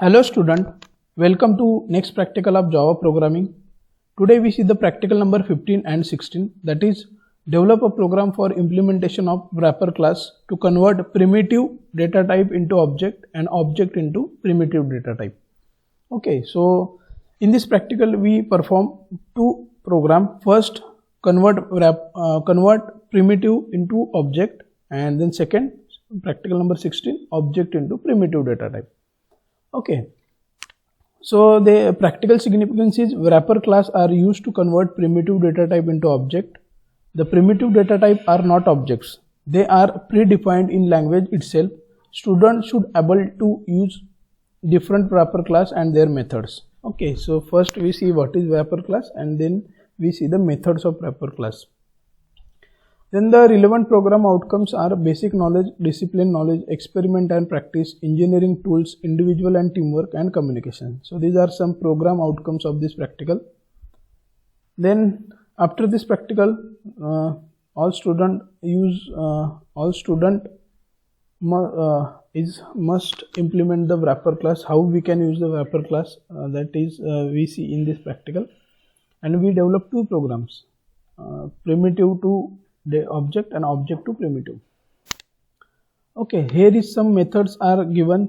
Hello student, welcome to next practical of Java programming. Today we see the practical number 15 and 16, that is develop a program for implementation of wrapper class to convert primitive data type into object and object into primitive data type. Okay, so in this practical we perform two program. First convert primitive into object, and then second, practical number 16, object into primitive data type. Okay, so the practical significance is wrapper class are used to convert primitive data type into object. The primitive data type are not objects, they are predefined in language itself. Students should able to use different wrapper class and their methods. Okay, so first we see what is wrapper class and then we see the methods of wrapper class. Then the relevant program outcomes are basic knowledge, discipline knowledge, experiment and practice, engineering tools, individual and teamwork, and communication. So these are some program outcomes of this practical. Then after this practical, all student must implement the wrapper class. How we can use the wrapper class, that is we see in this practical, and we develop two programs, primitive to the object and object to primitive. Okay, here is some methods are given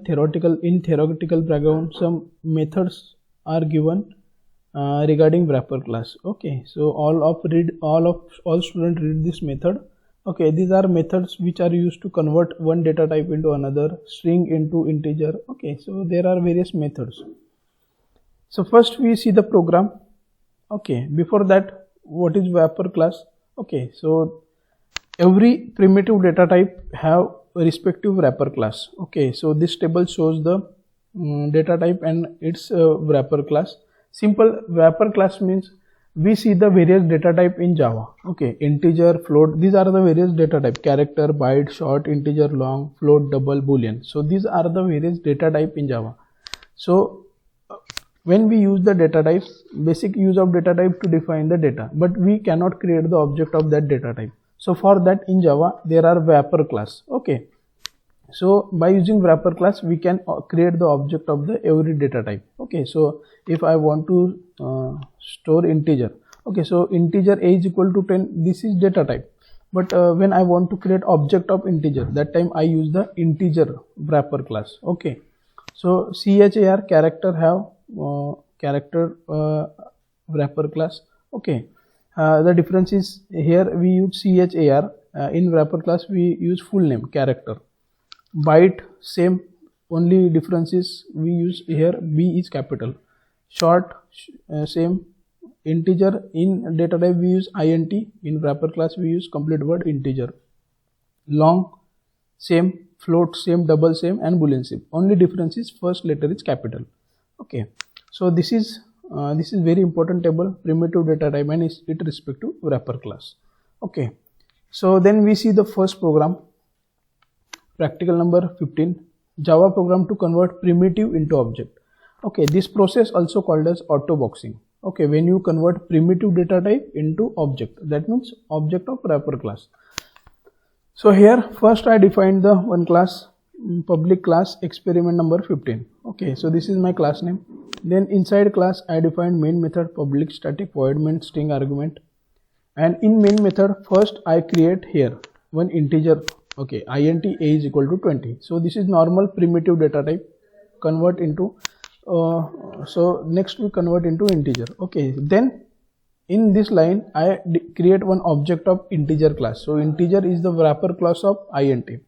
in theoretical background. Some methods are given regarding wrapper class. Okay, so all students read this method. Okay, these are methods which are used to convert one data type into another, string into integer. Okay, so there are various methods. So first we see the program. Okay, before that, what is wrapper class? Okay, so every primitive data type have a respective wrapper class. Okay, so this table shows the data type and its wrapper class. Simple wrapper class means we see the various data type in Java. Okay, integer, float, these are the various data type: character, byte, short, integer, long, float, double, boolean. So these are the various data type in Java. So when we use the data type, basic use of data type to define the data, but we cannot create the object of that data type. So for that in Java there are wrapper class. Okay, so by using wrapper class we can create the object of the every data type. Okay, so if I want to store integer, okay, so integer a is equal to 10, this is data type, but when I want to create object of integer, that time I use the integer wrapper class. Okay, so char, character, have character wrapper class. Okay, the difference is here we use char, in wrapper class we use full name, character. Byte, same, only difference is we use here b is capital. Short, same. Integer, in data type we use int, in wrapper class we use complete word integer. Long, same. Float, same. Double, same. And boolean, same. Only difference is first letter is capital. Okay, so this is very important table, primitive data type and it respect to wrapper class. Okay, so then we see the first program, practical number 15, Java program to convert primitive into object. Okay, this process also called as auto boxing. Okay, when you convert primitive data type into object, that means object of wrapper class. So here first I defined the one class, public class, experiment number 15. Okay, so this is my class name. Then inside class I defined main method, public static void main string argument, and in main method first I create here one integer. Okay, int a is equal to 20. So this is normal primitive data type, convert into so next we convert into integer. Okay, then in this line I create one object of integer class. So integer is the wrapper class of int.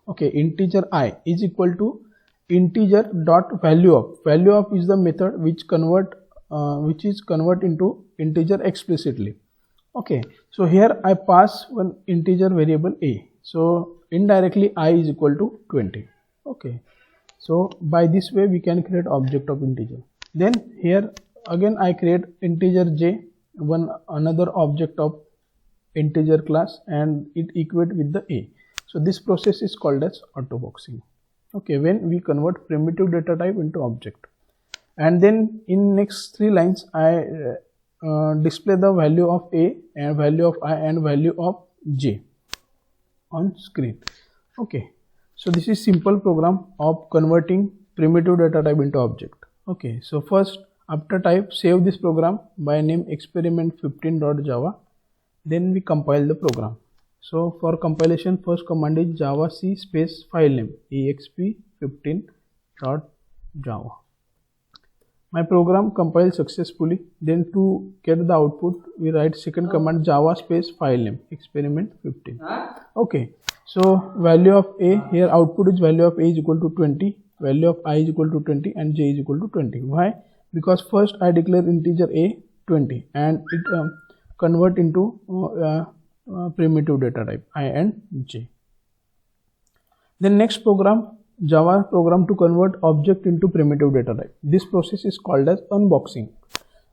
Okay, integer I is equal to integer dot value of is the method which is convert into integer explicitly. Okay, so here I pass one integer variable a, so indirectly I is equal to 20. Okay, so by this way we can create object of integer. Then here again I create integer j, another object of integer class, and it equate with the a. So this process is called as auto boxing. Okay, when we convert primitive data type into object, and then in next three lines I display the value of a and value of I and value of j on screen. Okay, So this is simple program of converting primitive data type into object. Okay, so first after type, save this program by name experiment15.java. Then we compile the program. So for compilation, first command is javac space file name exp15.java. My program compiled successfully. Then to get the output, we write second command java space file name experiment15. Okay, so value of a, here output is value of a is equal to 20, value of I is equal to 20 and j is equal to 20. Why? Because first I declare integer a 20 and it convert into primitive data type I and j. Then next program, Java program to convert object into primitive data type. This process is called as unboxing.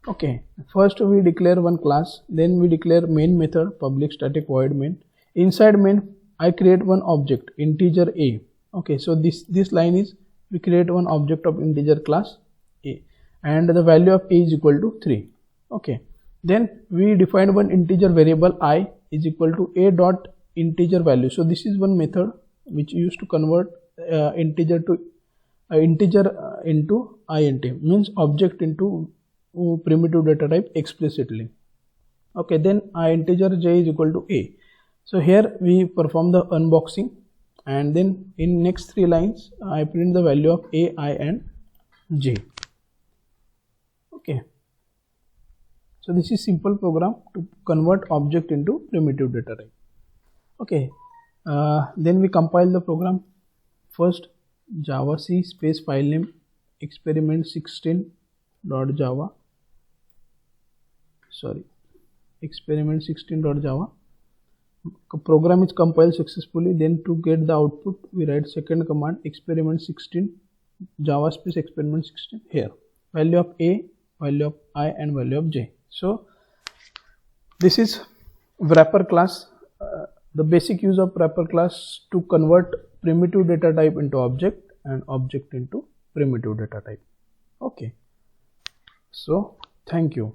Okay, first we declare one class, then we declare main method public static void main. Inside main I create one object integer a. Okay, so this line is we create one object of integer class a and the value of a is equal to 3. Okay, then we define one integer variable I is equal to a dot integer value. So this is one method which used to convert integer to integer into int, means object into primitive data type explicitly. Okay, then integer j is equal to a. So here we perform the unboxing and then in next 3 lines I print the value of a, I and j. Okay, so this is simple program to convert object into primitive data type. Okay, then we compile the program. First javac space file name experiment16.java, experiment16.java. Program is compiled successfully. Then to get the output, we write second command experiment16 java space experiment16. Here value of a, value of I and value of j. So this is wrapper class. The basic use of wrapper class to convert primitive data type into object and object into primitive data type. Okay, so thank you.